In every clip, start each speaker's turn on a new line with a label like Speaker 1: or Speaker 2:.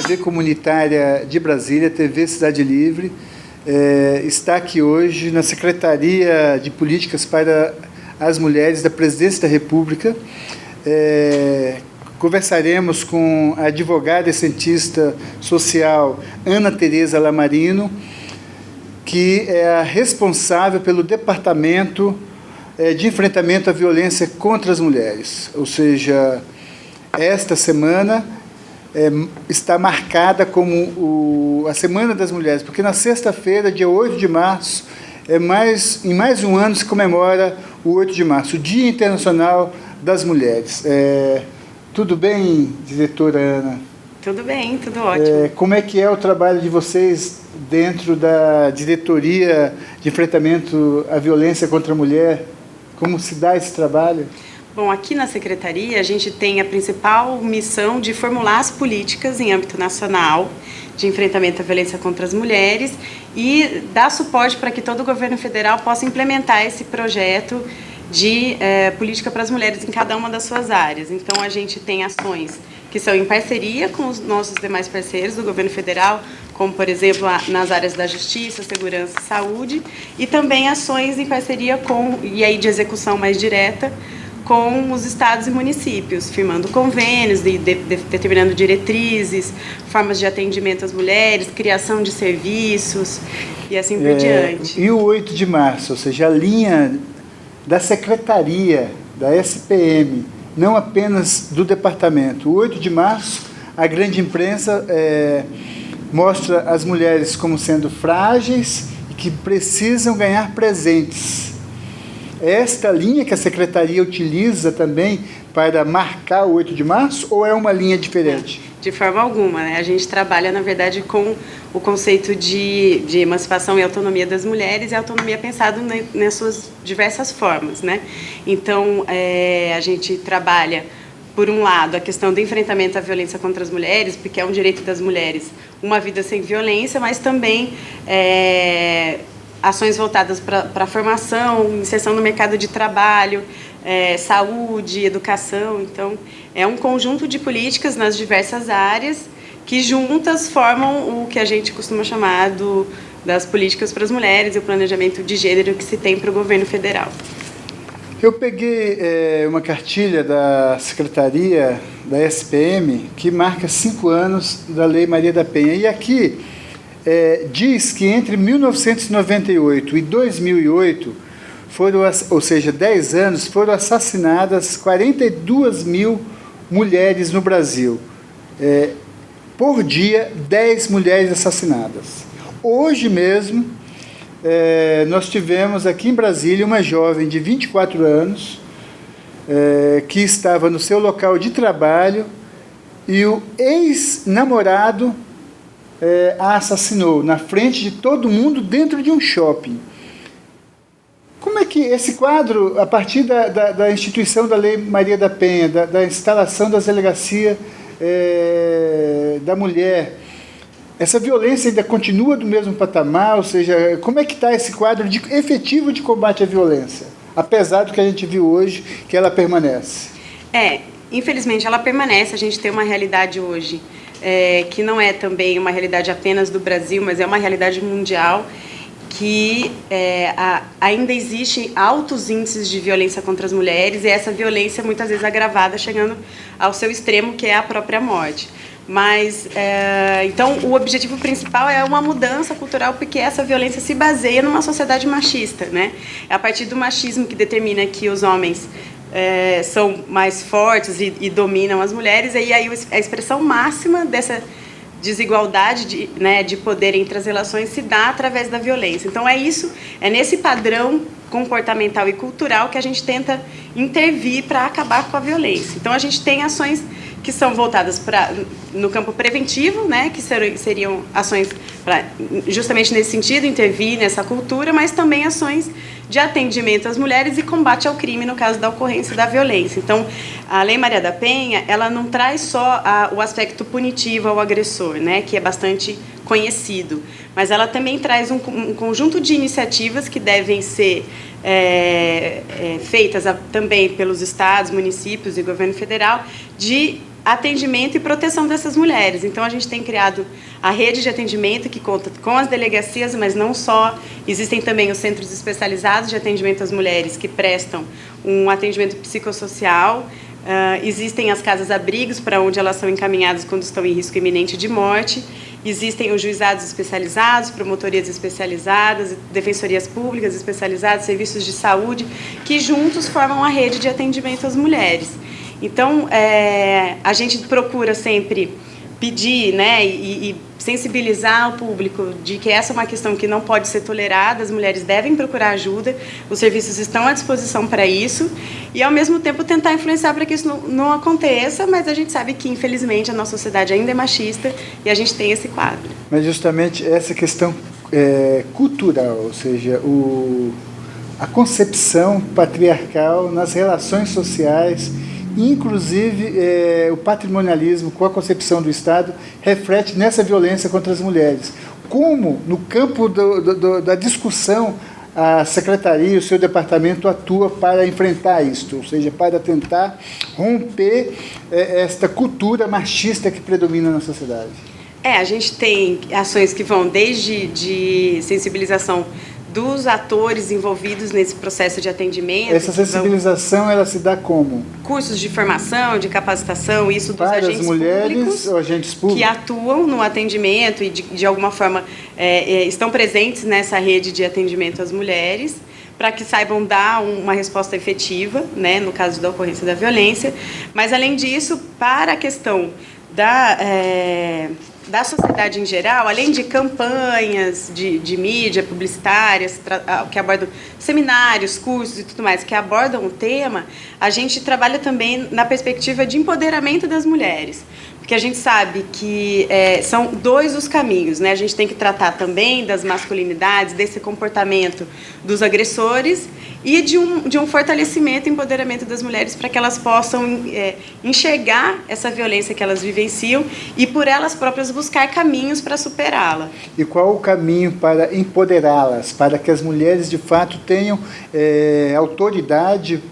Speaker 1: TV Comunitária de Brasília, TV Cidade Livre, está aqui hoje na Secretaria de Políticas para as Mulheres da Presidência da República. Conversaremos com a advogada e cientista social Ana Tereza Lamarino, que é a responsável pelo Departamento de Enfrentamento à Violência contra as Mulheres. Ou seja, esta semana está marcada como a Semana das Mulheres, porque na sexta-feira, dia 8 de março, em mais um ano se comemora o 8 de março, o Dia Internacional das Mulheres. Tudo bem, diretora Ana?
Speaker 2: Tudo bem, tudo ótimo.
Speaker 1: Como é que é o trabalho de vocês dentro da Diretoria de Enfrentamento à Violência contra a Mulher? Como se dá esse trabalho?
Speaker 2: Bom, aqui na Secretaria a gente tem a principal missão de formular as políticas em âmbito nacional de enfrentamento à violência contra as mulheres e dar suporte para que todo o governo federal possa implementar esse projeto de política para as mulheres em cada uma das suas áreas. Então, a gente tem ações que são em parceria com os nossos demais parceiros do governo federal, como, por exemplo, nas áreas da justiça, segurança e saúde, e também ações em parceria e aí de execução mais direta, com os estados e municípios, firmando convênios, determinando diretrizes, formas de atendimento às mulheres, criação de serviços e assim por diante.
Speaker 1: E o 8 de março, ou seja, a linha da Secretaria, da SPM, não apenas do departamento. O 8 de março, a grande imprensa mostra as mulheres como sendo frágeis e que precisam ganhar presentes. É esta linha que a Secretaria utiliza também para marcar o 8 de março ou é uma linha diferente?
Speaker 2: De forma alguma, né? A gente trabalha, na verdade, com o conceito de emancipação e autonomia das mulheres e autonomia pensado nas suas diversas formas, né? Então, a gente trabalha, por um lado, a questão do enfrentamento à violência contra as mulheres, porque é um direito das mulheres uma vida sem violência, mas também ações voltadas para a formação, inserção no mercado de trabalho, saúde, educação. Então, é um conjunto de políticas nas diversas áreas que juntas formam o que a gente costuma chamar das políticas para as mulheres e o planejamento de gênero que se tem para o governo federal.
Speaker 1: Eu peguei uma cartilha da Secretaria da SPM que marca 5 anos da Lei Maria da Penha. E aqui diz que entre 1998 e 2008, ou seja, 10 anos, foram assassinadas 42 mil mulheres no Brasil. Por dia, 10 mulheres assassinadas. Hoje mesmo, nós tivemos aqui em Brasília uma jovem de 24 anos que estava no seu local de trabalho e o ex-namorado a assassinou na frente de todo mundo dentro de um shopping. Como é que esse quadro, a partir da instituição da Lei Maria da Penha, da instalação das delegacias da mulher, essa violência ainda continua do mesmo patamar? Ou seja, como é que está esse quadro efetivo de combate à violência, apesar do que a gente viu hoje, que ela permanece?
Speaker 2: Infelizmente ela permanece. A gente tem uma realidade hoje que não é também uma realidade apenas do Brasil, mas é uma realidade mundial, que ainda existem altos índices de violência contra as mulheres, e essa violência muitas vezes agravada, chegando ao seu extremo, que é a própria morte. Mas, então, o objetivo principal é uma mudança cultural, porque essa violência se baseia numa sociedade machista, né? É a partir do machismo que determina que os homens são mais fortes e dominam as mulheres, e aí a expressão máxima dessa desigualdade de poder entre as relações se dá através da violência. Então, é nesse padrão comportamental e cultural que a gente tenta intervir para acabar com a violência. Então, a gente tem ações que são voltadas no campo preventivo, né, que seriam ações para, justamente nesse sentido, intervir nessa cultura, mas também ações de atendimento às mulheres e combate ao crime no caso da ocorrência da violência. Então, a Lei Maria da Penha, ela não traz só o aspecto punitivo ao agressor, né, que é bastante conhecido, mas ela também traz um conjunto de iniciativas que devem ser feitas também pelos estados, municípios e governo federal, de atendimento e proteção dessas mulheres. Então, a gente tem criado a rede de atendimento, que conta com as delegacias, mas não só. Existem também os centros especializados de atendimento às mulheres, que prestam um atendimento psicossocial. Existem as casas-abrigos, para onde elas são encaminhadas quando estão em risco iminente de morte. Existem os juizados especializados, promotorias especializadas, defensorias públicas especializadas, serviços de saúde, que juntos formam a rede de atendimento às mulheres. Então, a gente procura sempre pedir, né, e sensibilizar o público de que essa é uma questão que não pode ser tolerada, as mulheres devem procurar ajuda, os serviços estão à disposição para isso, e ao mesmo tempo tentar influenciar para que isso não aconteça, mas a gente sabe que, infelizmente, a nossa sociedade ainda é machista e a gente tem esse quadro.
Speaker 1: Mas justamente essa questão cultural, ou seja, a concepção patriarcal nas relações sociais, inclusive o patrimonialismo com a concepção do Estado reflete nessa violência contra as mulheres. Como, no campo da discussão, a Secretaria, o seu departamento atua para enfrentar isto, ou seja, para tentar romper esta cultura machista que predomina na sociedade?
Speaker 2: A gente tem ações que vão desde de sensibilização dos atores envolvidos nesse processo de atendimento.
Speaker 1: Essa sensibilização, ela se dá como?
Speaker 2: Cursos de formação, de capacitação, isso dos
Speaker 1: para
Speaker 2: agentes
Speaker 1: as mulheres,
Speaker 2: públicos,
Speaker 1: ou agentes públicos
Speaker 2: que atuam no atendimento e, de alguma forma, estão presentes nessa rede de atendimento às mulheres, para que saibam dar uma resposta efetiva, né, no caso da ocorrência da violência. Mas, além disso, para a questão da sociedade em geral, além de campanhas de mídia publicitárias que abordam seminários, cursos e tudo mais, que abordam o tema, a gente trabalha também na perspectiva de empoderamento das mulheres. Porque a gente sabe que são dois os caminhos, né? A gente tem que tratar também das masculinidades, desse comportamento dos agressores e de um fortalecimento e empoderamento das mulheres para que elas possam enxergar essa violência que elas vivenciam e, por elas próprias, buscar caminhos para superá-la.
Speaker 1: E qual o caminho para empoderá-las, para que as mulheres, de fato, tenham autoridade,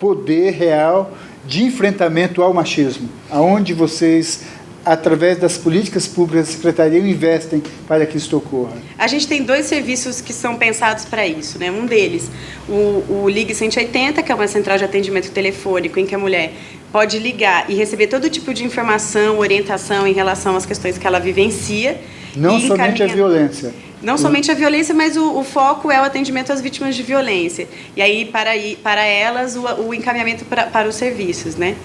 Speaker 1: poder real de enfrentamento ao machismo? Aonde vocês, através das políticas públicas da Secretaria, investem para que isso ocorra?
Speaker 2: A gente tem 2 serviços que são pensados para isso, né? Um deles, o Ligue 180, que é uma central de atendimento telefônico em que a mulher pode ligar e receber todo tipo de informação, orientação em relação às questões que ela vivencia.
Speaker 1: Não somente a violência.
Speaker 2: Não somente a violência, mas o foco é o atendimento às vítimas de violência. E aí, para elas, o encaminhamento para os serviços, né?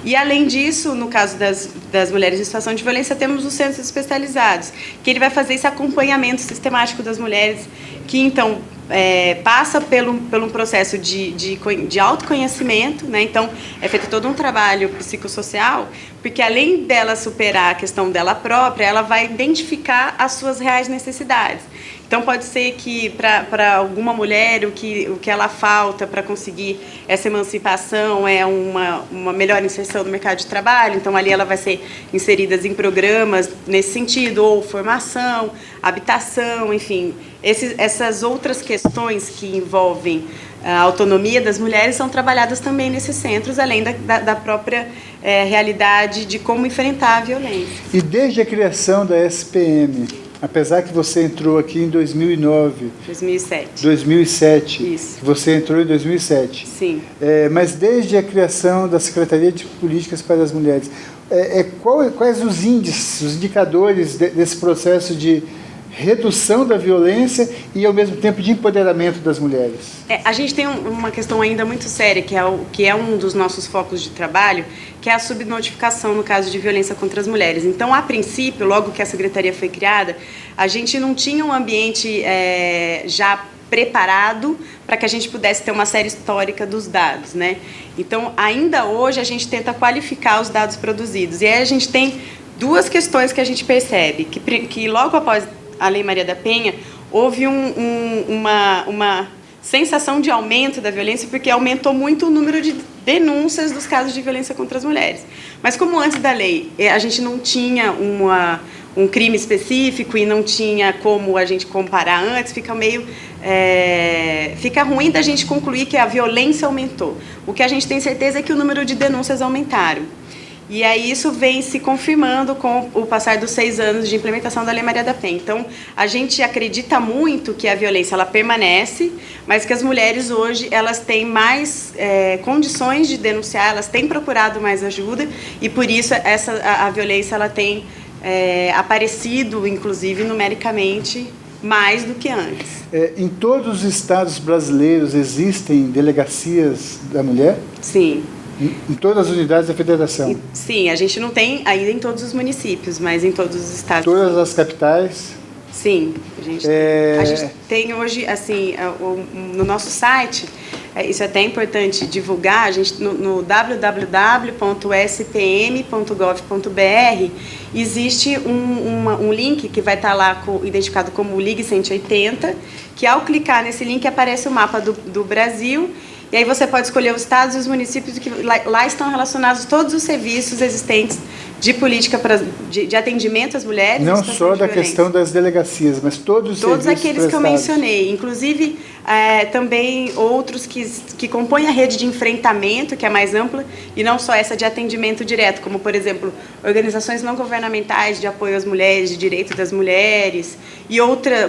Speaker 2: E, além disso, no caso das mulheres em situação de violência, temos os centros especializados, que ele vai fazer esse acompanhamento sistemático das mulheres, que, então, passa por um processo de autoconhecimento, né? Então, é feito todo um trabalho psicossocial, porque, além dela superar a questão dela própria, ela vai identificar as suas reais necessidades. Então, pode ser que, para alguma mulher, o que ela falta para conseguir essa emancipação é uma melhor inserção no mercado de trabalho. Então, ali ela vai ser inserida em programas nesse sentido, ou formação, habitação, enfim. Essas outras questões que envolvem a autonomia das mulheres são trabalhadas também nesses centros, além da própria realidade de como enfrentar a violência.
Speaker 1: E desde a criação da SPM, apesar que você entrou aqui em 2009...
Speaker 2: 2007.
Speaker 1: 2007.
Speaker 2: Isso.
Speaker 1: Você entrou em 2007.
Speaker 2: Sim.
Speaker 1: Mas desde a criação da Secretaria de Políticas para as Mulheres, quais os índices, os indicadores desse processo de redução da violência e, ao mesmo tempo, de empoderamento das mulheres?
Speaker 2: A gente tem uma questão ainda muito séria, que é um dos nossos focos de trabalho, que é a subnotificação no caso de violência contra as mulheres. Então, a princípio, logo que a Secretaria foi criada, a gente não tinha um ambiente já preparado para que a gente pudesse ter uma série histórica dos dados, né? Então, ainda hoje, a gente tenta qualificar os dados produzidos. E aí a gente tem 2 questões que a gente percebe, que logo após a Lei Maria da Penha, houve uma sensação de aumento da violência, porque aumentou muito o número de denúncias dos casos de violência contra as mulheres. Mas como antes da lei a gente não tinha um crime específico e não tinha como a gente comparar antes, fica ruim da gente concluir que a violência aumentou. O que a gente tem certeza é que o número de denúncias aumentaram. E aí isso vem se confirmando com o passar dos 6 anos de implementação da Lei Maria da Penha. Então, a gente acredita muito que a violência ela permanece, mas que as mulheres hoje elas têm mais condições de denunciar, elas têm procurado mais ajuda e por isso a violência ela tem aparecido, inclusive numericamente, mais do que antes.
Speaker 1: Em todos os estados brasileiros existem delegacias da mulher?
Speaker 2: Sim.
Speaker 1: Em todas as unidades da federação?
Speaker 2: Sim, a gente não tem ainda em todos os municípios, mas em todos os estados.
Speaker 1: Todas as capitais?
Speaker 2: Sim, a gente tem hoje, assim, no nosso site, isso é até importante divulgar, a gente no www.spm.gov.br existe um link que vai estar lá identificado como Ligue 180, que ao clicar nesse link aparece o mapa do Brasil. E aí você pode escolher os estados e os municípios que lá estão relacionados todos os serviços existentes de política de atendimento às mulheres.
Speaker 1: Não só da questão das delegacias, mas todos os serviços
Speaker 2: aqueles
Speaker 1: prestados.
Speaker 2: Que eu mencionei, inclusive também outros que compõem a rede de enfrentamento, que é mais ampla, e não só essa de atendimento direto, como, por exemplo, organizações não governamentais de apoio às mulheres, de direitos das mulheres, e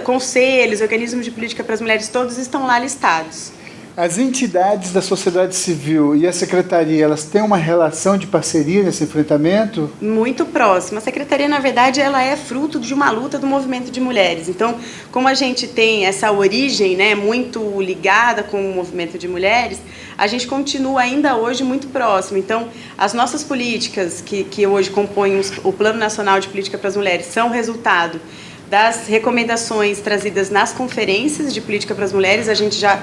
Speaker 2: conselhos, organismos de política para as mulheres, todos estão lá listados.
Speaker 1: As entidades da sociedade civil e a secretaria, elas têm uma relação de parceria nesse enfrentamento?
Speaker 2: Muito próxima. A secretaria, na verdade, ela é fruto de uma luta do movimento de mulheres. Então, como a gente tem essa origem, né, muito ligada com o movimento de mulheres, a gente continua ainda hoje muito próximo. Então, as nossas políticas que hoje compõem o Plano Nacional de Política para as Mulheres são resultado das recomendações trazidas nas conferências de política para as mulheres. A gente já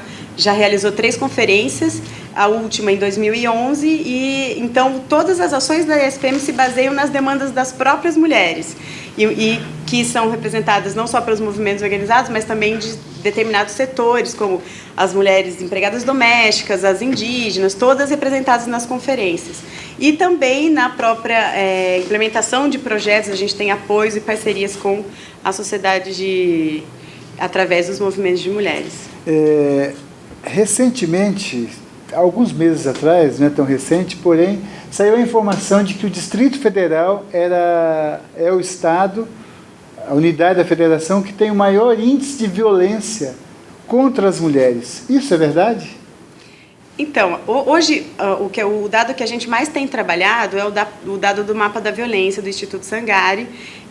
Speaker 2: realizou 3 conferências, a última em 2011, e então todas as ações da SPM se baseiam nas demandas das próprias mulheres, e que são representadas não só pelos movimentos organizados, mas também de determinados setores, como as mulheres empregadas domésticas, as indígenas, todas representadas nas conferências. E também na própria implementação de projetos, a gente tem apoios e parcerias com a sociedade através dos movimentos de mulheres.
Speaker 1: Recentemente, alguns meses atrás, não é tão recente, porém, saiu a informação de que o Distrito Federal é o estado, a unidade da federação que tem o maior índice de violência contra as mulheres. Isso é verdade?
Speaker 2: Então, hoje, o dado que a gente mais tem trabalhado é o dado do mapa da violência do Instituto Sangari,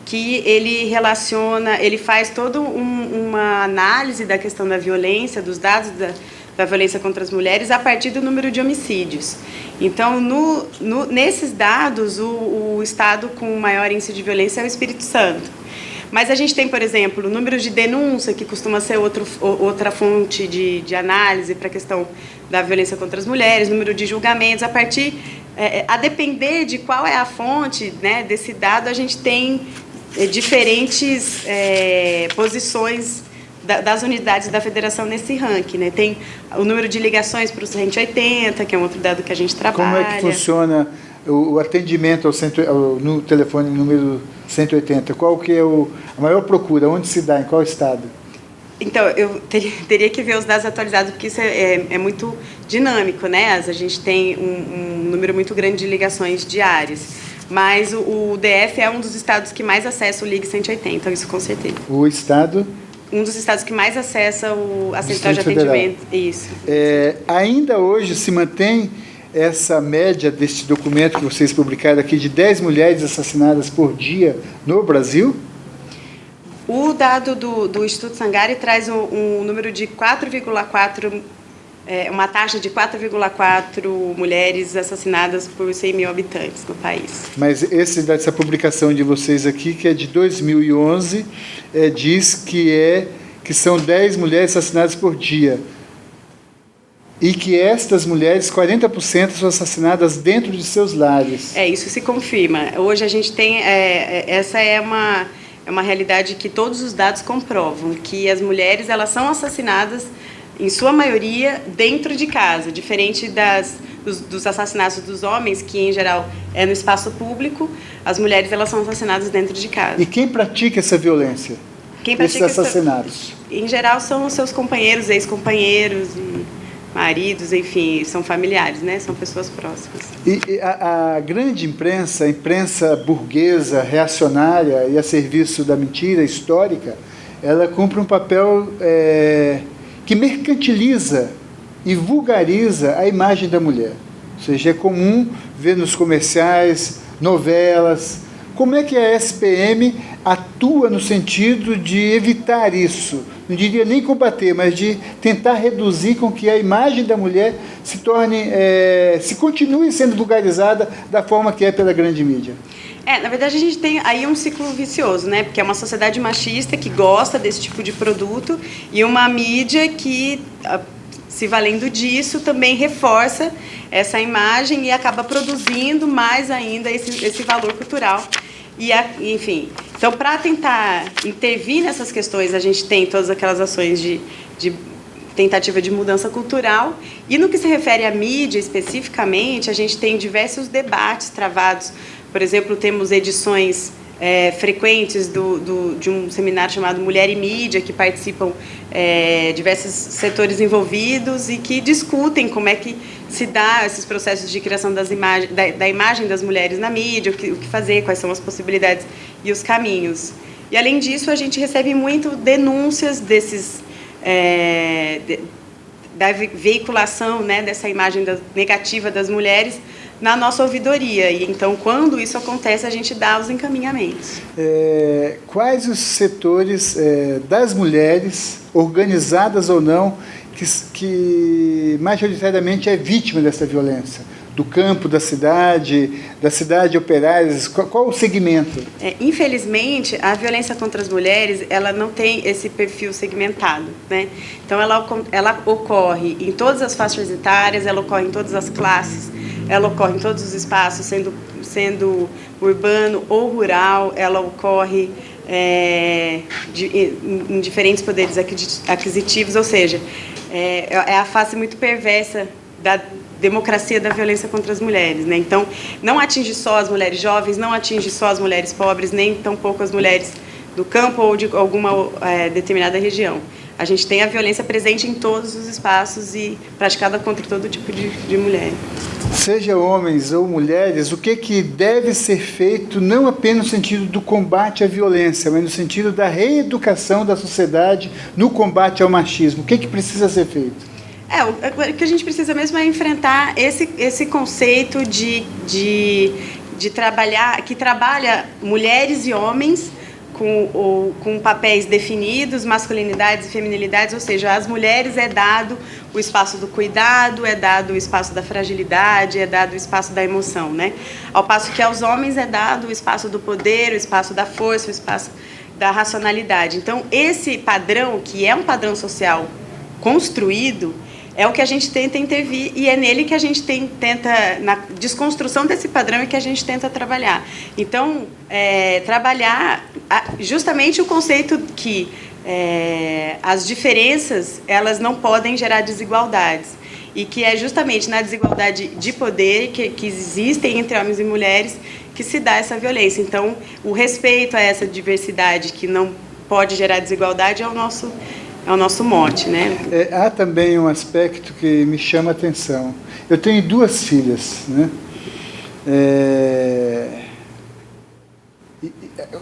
Speaker 2: que ele faz toda uma análise da questão da violência, dos dados da violência contra as mulheres a partir do número de homicídios. Então, nesses dados, o estado com o maior índice de violência é o Espírito Santo. Mas a gente tem, por exemplo, o número de denúncia, que costuma ser outra fonte de análise para a questão da violência contra as mulheres, número de julgamentos. A depender de qual é a fonte, né, desse dado, a gente tem diferentes posições das unidades da federação nesse ranking, né? Tem o número de ligações para o 180, que é um outro dado que a gente trabalha.
Speaker 1: Como é que funciona o atendimento no telefone número 180? Qual que é a maior procura? Onde se dá? Em qual estado?
Speaker 2: Então, eu teria que ver os dados atualizados, porque isso é muito dinâmico, né? A gente tem um número muito grande de ligações diárias. Mas o DF é um dos estados que mais acessa o Ligue 180, isso com certeza.
Speaker 1: O estado?
Speaker 2: Um dos estados que mais acessa a central de atendimento. Isso.
Speaker 1: Ainda hoje se mantém essa média deste documento que vocês publicaram aqui de 10 mulheres assassinadas por dia no Brasil?
Speaker 2: O dado do Instituto Sangari traz um número de 4,4, uma taxa de 4,4 mulheres assassinadas por 100 mil habitantes no país.
Speaker 1: Mas essa publicação de vocês aqui, que é de 2011, diz que são 10 mulheres assassinadas por dia. E que estas mulheres, 40% são assassinadas dentro de seus lares.
Speaker 2: Isso se confirma. Hoje a gente tem... essa é uma realidade que todos os dados comprovam, que as mulheres elas são assassinadas, em sua maioria, dentro de casa, diferente dos assassinatos dos homens, que em geral é no espaço público. As mulheres elas são assassinadas dentro de casa.
Speaker 1: E quem pratica essa violência?
Speaker 2: Quem pratica
Speaker 1: esses assassinatos?
Speaker 2: Em geral são os seus companheiros, ex-companheiros, maridos, enfim, são familiares, né? São pessoas próximas.
Speaker 1: E a grande imprensa, a imprensa burguesa, reacionária e a serviço da mentira histórica, ela cumpre um papel que mercantiliza e vulgariza a imagem da mulher. Ou seja, é comum ver nos comerciais, novelas. Como é que a SPM atua no sentido de evitar isso? Não diria nem combater, mas de tentar reduzir com que a imagem da mulher se torne, se continue sendo vulgarizada da forma que é pela grande mídia.
Speaker 2: Na verdade, a gente tem aí um ciclo vicioso, né? Porque é uma sociedade machista que gosta desse tipo de produto e uma mídia que, se valendo disso, também reforça essa imagem e acaba produzindo mais ainda esse valor cultural. Enfim, então, para tentar intervir nessas questões, a gente tem todas aquelas ações de tentativa de mudança cultural. E no que se refere à mídia especificamente, a gente tem diversos debates travados. Por exemplo, temos edições frequentes de um seminário chamado Mulher e Mídia, que participam diversos setores envolvidos e que discutem como é que se dá esses processos de criação da imagem das mulheres na mídia, o que fazer, quais são as possibilidades e os caminhos. E, além disso, a gente recebe muito denúncias da veiculação, né, dessa imagem negativa das mulheres na nossa ouvidoria. E, então, quando isso acontece, a gente dá os encaminhamentos.
Speaker 1: Quais os setores das mulheres, organizadas ou não, que majoritariamente é vítima dessa violência? Do campo, da cidade operárias, qual o segmento?
Speaker 2: Infelizmente, a violência contra as mulheres, ela não tem esse perfil segmentado, né? Então, ela ocorre em todas as faixas etárias, ela ocorre em todas as classes, ela ocorre em todos os espaços, sendo urbano ou rural, ela ocorre em diferentes poderes aquisitivos, ou seja, é a face muito perversa da democracia da violência contra as mulheres, né? Então, não atinge só as mulheres jovens, não atinge só as mulheres pobres, nem tampouco as mulheres do campo ou de alguma determinada região. A gente tem a violência presente em todos os espaços e praticada contra todo tipo de mulher.
Speaker 1: Seja homens ou mulheres, o que deve ser feito não apenas no sentido do combate à violência, mas no sentido da reeducação da sociedade no combate ao machismo? O que precisa ser feito?
Speaker 2: O que a gente precisa mesmo é enfrentar esse conceito de trabalhar, que trabalha mulheres e homens com papéis definidos, masculinidades e feminilidades, ou seja, às mulheres é dado o espaço do cuidado, é dado o espaço da fragilidade, é dado o espaço da emoção, né? Ao passo que aos homens é dado o espaço do poder, o espaço da força, o espaço da racionalidade. Então, esse padrão, que é um padrão social construído, é o que a gente tenta intervir e é nele que a gente tenta, na desconstrução desse padrão, é que a gente tenta trabalhar. Então, trabalhar justamente o conceito que as diferenças, elas não podem gerar desigualdades. E que é justamente na desigualdade de poder que existem entre homens e mulheres que se dá essa violência. Então, o respeito a essa diversidade que não pode gerar desigualdade é o nosso mote, né?
Speaker 1: Há também um aspecto que me chama a atenção. Eu tenho 2 filhas, né?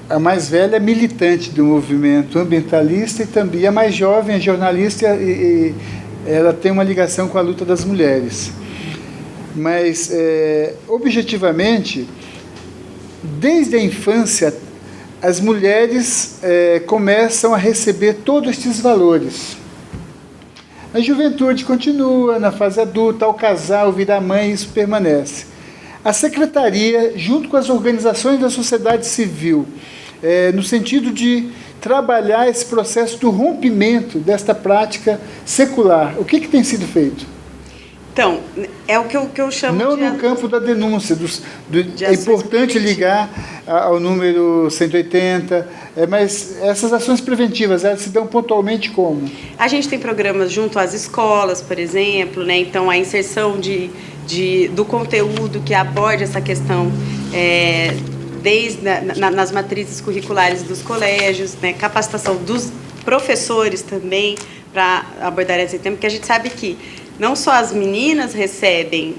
Speaker 1: A mais velha é militante do movimento ambientalista e também a mais jovem é jornalista e ela tem uma ligação com a luta das mulheres. Mas, objetivamente, desde a infância, as mulheres começam a receber todos estes valores. A juventude continua, na fase adulta, ao casar, ao virar mãe, isso permanece. A secretaria, junto com as organizações da sociedade civil, no sentido de trabalhar esse processo do rompimento desta prática secular, o que tem sido feito?
Speaker 2: Então, é o que eu chamo
Speaker 1: não no campo da denúncia. É importante ligar ao número 180, mas essas ações preventivas, elas se dão pontualmente como?
Speaker 2: A gente tem programas junto às escolas, por exemplo, né? Então, a inserção do conteúdo que aborde essa questão desde nas matrizes curriculares dos colégios, né? Capacitação dos professores também para abordar esse tema, porque a gente sabe que não só as meninas recebem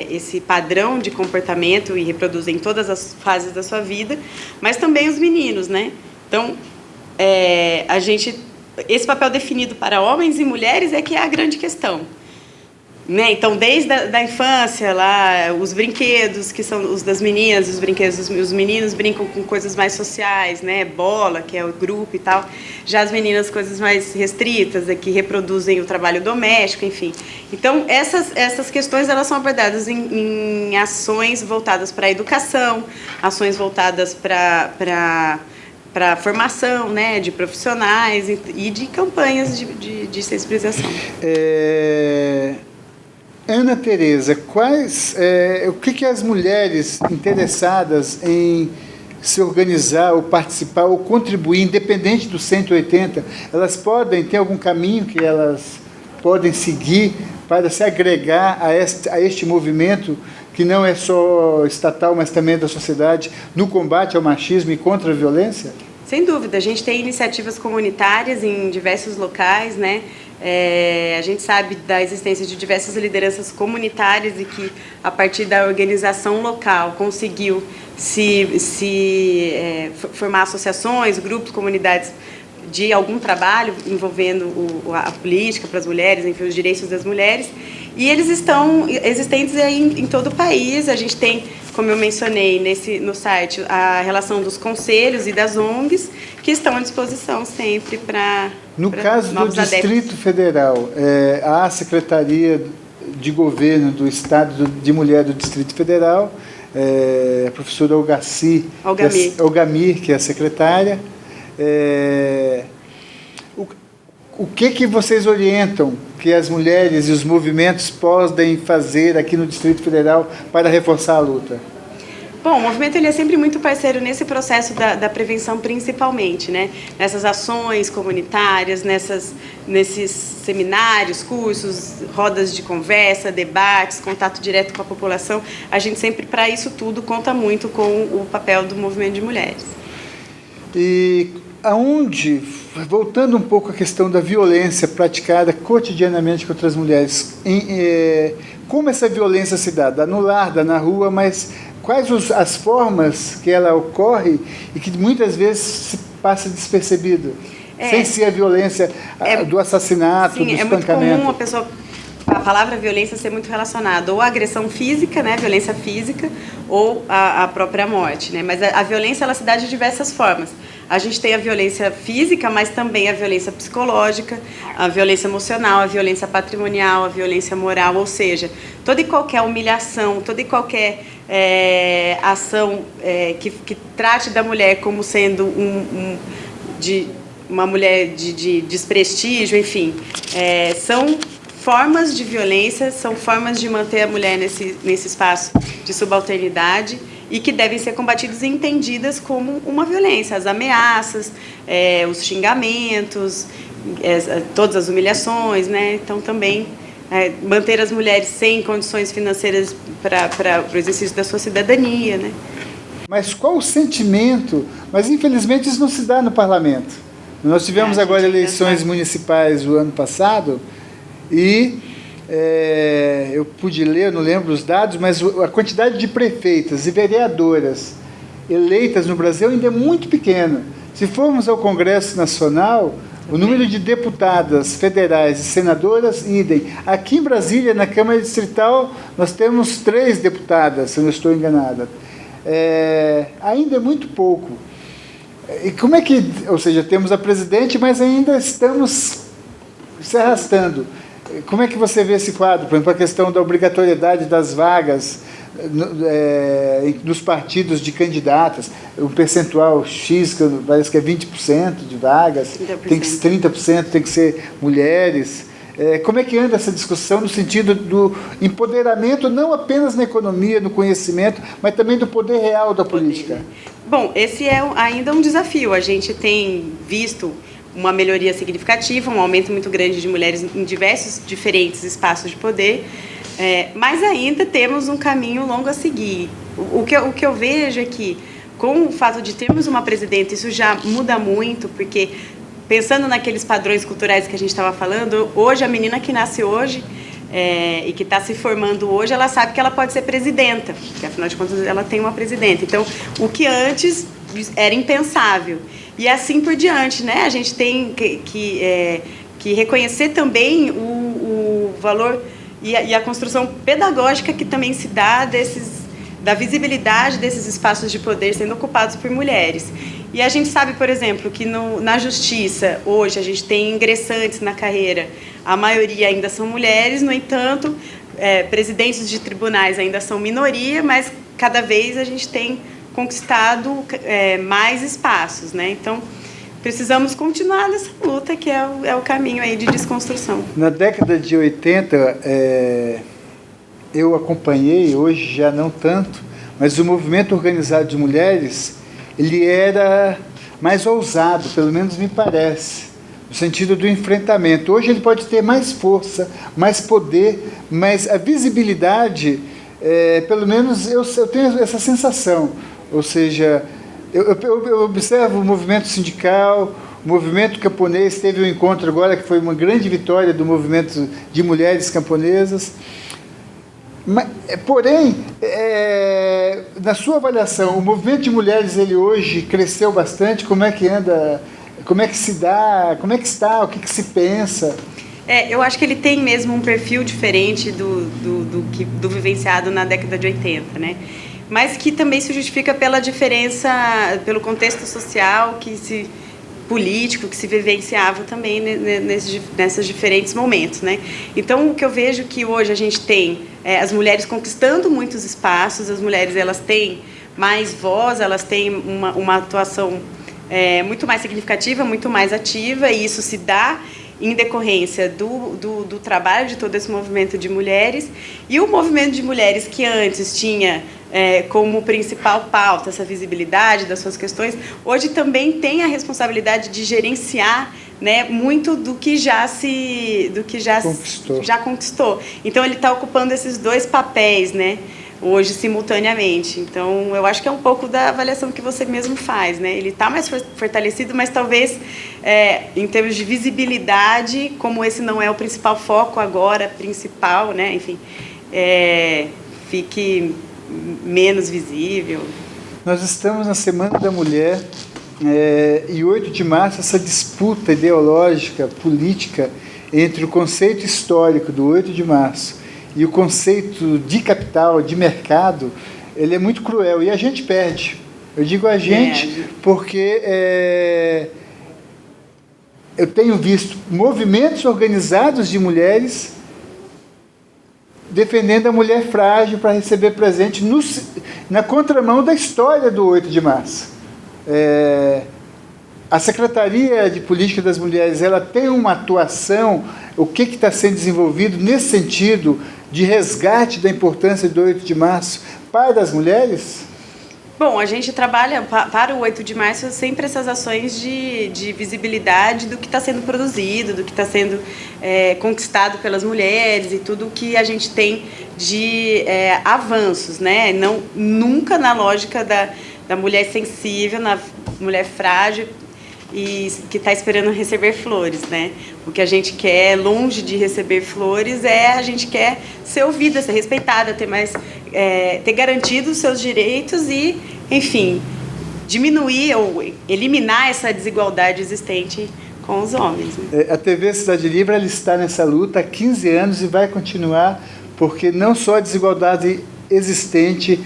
Speaker 2: esse padrão de comportamento e reproduzem em todas as fases da sua vida, mas também os meninos, né? Então, esse papel definido para homens e mulheres é que é a grande questão. Né? Então, desde a infância, lá, os brinquedos, que são os das meninas, os brinquedos os meninos brincam com coisas mais sociais, né? Bola, que é o grupo e tal. Já as meninas, coisas mais restritas, que reproduzem o trabalho doméstico, enfim. Então, essas questões elas são abordadas em ações voltadas para a educação, ações voltadas para a formação, né, de profissionais e de campanhas de sensibilização.
Speaker 1: Ana Tereza, o que as mulheres interessadas em se organizar, ou participar, ou contribuir, independente do 180, elas tem algum caminho que elas podem seguir para se agregar a este movimento, que não é só estatal, mas também da sociedade, no combate ao machismo e contra a violência?
Speaker 2: Sem dúvida, a gente tem iniciativas comunitárias em diversos locais, né? A gente sabe da existência de diversas lideranças comunitárias e que, a partir da organização local, conseguiu formar associações, grupos, comunidades de algum trabalho envolvendo a política para as mulheres, enfim, os direitos das mulheres. E eles estão existentes em todo o país. A gente tem, como eu mencionei no site, a relação dos conselhos e das ONGs, que estão à disposição sempre para
Speaker 1: No caso do Distrito Federal, a Secretaria de Governo do Estado de Mulher do Distrito Federal, a professora Olgamir, que é a secretária. O que vocês orientam que as mulheres e os movimentos podem fazer aqui no Distrito Federal para reforçar a luta?
Speaker 2: Bom, o movimento ele é sempre muito parceiro nesse processo da prevenção, principalmente, né? Nessas ações comunitárias, nesses seminários, cursos, rodas de conversa, debates, contato direto com a população. A gente sempre, para isso tudo, conta muito com o papel do movimento de mulheres.
Speaker 1: E voltando um pouco à questão da violência praticada cotidianamente contra as mulheres, como essa violência se dá? Dá no lar, dá na rua, mas quais as formas que ela ocorre e que muitas vezes se passa despercebido, sem ser a violência do assassinato, do espancamento?
Speaker 2: É muito comum a palavra violência ser muito relacionada ou à agressão física, né, violência física, ou à própria morte, né? Mas a violência ela se dá de diversas formas. A gente tem a violência física, mas também a violência psicológica, a violência emocional, a violência patrimonial, a violência moral, ou seja, toda e qualquer humilhação, toda e qualquer ação que trate da mulher como sendo uma mulher de desprestígio, enfim, são formas de violência, são formas de manter a mulher nesse espaço de subalternidade e que devem ser combatidas e entendidas como uma violência. As ameaças, os xingamentos, todas as humilhações, né? Então, também manter as mulheres sem condições financeiras para o exercício da sua cidadania, né?
Speaker 1: Mas qual o sentimento? Mas, infelizmente, isso não se dá no parlamento. Nós tivemos agora eleições municipais o ano passado e eu pude ler, não lembro os dados, mas a quantidade de prefeitas e vereadoras eleitas no Brasil ainda é muito pequena. Se formos ao Congresso Nacional, o número de deputadas federais e senadoras, idem. Aqui em Brasília, na Câmara Distrital, nós temos 3 deputadas, se eu não estou enganada. Ainda é muito pouco. E como é que... Ou seja, temos a presidente, mas ainda estamos se arrastando. Como é que você vê esse quadro? Por exemplo, a questão da obrigatoriedade das vagas nos partidos de candidatas, o percentual X, que parece que é 20% de vagas, 30% tem que ser mulheres. Como é que anda essa discussão no sentido do empoderamento, não apenas na economia, no conhecimento, mas também do poder real da política?
Speaker 2: Bom, esse é ainda um desafio. A gente tem visto uma melhoria significativa, um aumento muito grande de mulheres em diversos, diferentes espaços de poder, mas ainda temos um caminho longo a seguir. O que eu vejo é que, com o fato de termos uma presidenta, isso já muda muito, porque, pensando naqueles padrões culturais que a gente estava falando, hoje, a menina que nasce hoje, e que está se formando hoje, ela sabe que ela pode ser presidenta, porque afinal de contas ela tem uma presidenta. Então, o que antes era impensável. E assim por diante, né? A gente tem que reconhecer também o valor e a construção pedagógica que também se dá da visibilidade desses espaços de poder sendo ocupados por mulheres. E a gente sabe, por exemplo, que na justiça, hoje, a gente tem ingressantes na carreira, a maioria ainda são mulheres, no entanto, presidentes de tribunais ainda são minoria, mas cada vez a gente tem conquistado mais espaços, né? Então, precisamos continuar nessa luta, que é o caminho aí de desconstrução.
Speaker 1: Na década de 80, eu acompanhei, hoje já não tanto, mas o movimento organizado de mulheres, ele era mais ousado, pelo menos me parece, no sentido do enfrentamento. Hoje ele pode ter mais força, mais poder, mas a visibilidade, pelo menos eu tenho essa sensação. Ou seja, eu observo o movimento sindical, o movimento camponês, teve um encontro agora que foi uma grande vitória do movimento de mulheres camponesas. Porém, na sua avaliação, o movimento de mulheres, ele hoje cresceu bastante? Como é que anda? Como é que se dá? Como é que está? O que se pensa?
Speaker 2: Eu acho que ele tem mesmo um perfil diferente do vivenciado na década de 80, né? Mas que também se justifica pela diferença, pelo contexto social político que se vivenciava também nesses diferentes momentos, né? Então, o que eu vejo que hoje a gente tem as mulheres conquistando muitos espaços, as mulheres elas têm mais voz, elas têm uma atuação muito mais significativa, muito mais ativa, e isso se dá em decorrência do trabalho de todo esse movimento de mulheres. E o movimento de mulheres que antes tinha como principal pauta essa visibilidade das suas questões, hoje também tem a responsabilidade de gerenciar, né, muito do que já conquistou. Então ele está ocupando esses dois papéis, né, hoje simultaneamente. Então eu acho que é um pouco da avaliação que você mesmo faz, né? Ele está mais fortalecido, mas talvez em termos de visibilidade, como esse não é o principal foco agora, né? Enfim, fique menos visível.
Speaker 1: Nós estamos na Semana da Mulher e 8 de março, essa disputa ideológica, política, entre o conceito histórico do 8 de março e o conceito de capital, de mercado, ele é muito cruel e a gente perde. Eu digo a gente porque eu tenho visto movimentos organizados de mulheres defendendo a mulher frágil para receber presente na contramão da história do 8 de março. A Secretaria de Política das Mulheres, ela tem uma atuação, o que está sendo desenvolvido nesse sentido de resgate da importância do 8 de março para as mulheres?
Speaker 2: Bom, a gente trabalha para o 8 de março sempre essas ações de visibilidade do que está sendo produzido, do que está sendo conquistado pelas mulheres e tudo que a gente tem de avanços, né? Nunca na lógica da mulher sensível, na mulher frágil e que está esperando receber flores, né? O que a gente quer, longe de receber flores, a gente quer ser ouvida, ser respeitada, ter garantido os seus direitos e, enfim, diminuir ou eliminar essa desigualdade existente com os homens, né?
Speaker 1: A TV Cidade Livre, ela está nessa luta há 15 anos e vai continuar, porque não só a desigualdade existente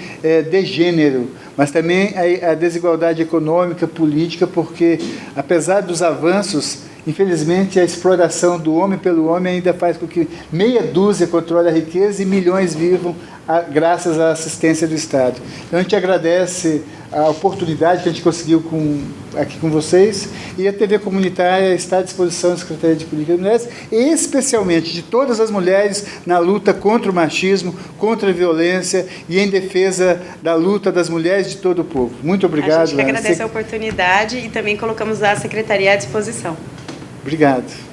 Speaker 1: de gênero, mas também a desigualdade econômica, política, porque, apesar dos avanços, infelizmente, a exploração do homem pelo homem ainda faz com que meia dúzia controle a riqueza e milhões vivam graças à assistência do Estado. Então, a gente agradece a oportunidade que a gente conseguiu aqui com vocês, e a TV Comunitária está à disposição da Secretaria de Política das Mulheres, e especialmente de todas as mulheres na luta contra o machismo, contra a violência e em defesa da luta das mulheres de todo o povo. Muito obrigado.
Speaker 2: A gente que agradece a oportunidade e também colocamos a Secretaria à disposição.
Speaker 1: Obrigado.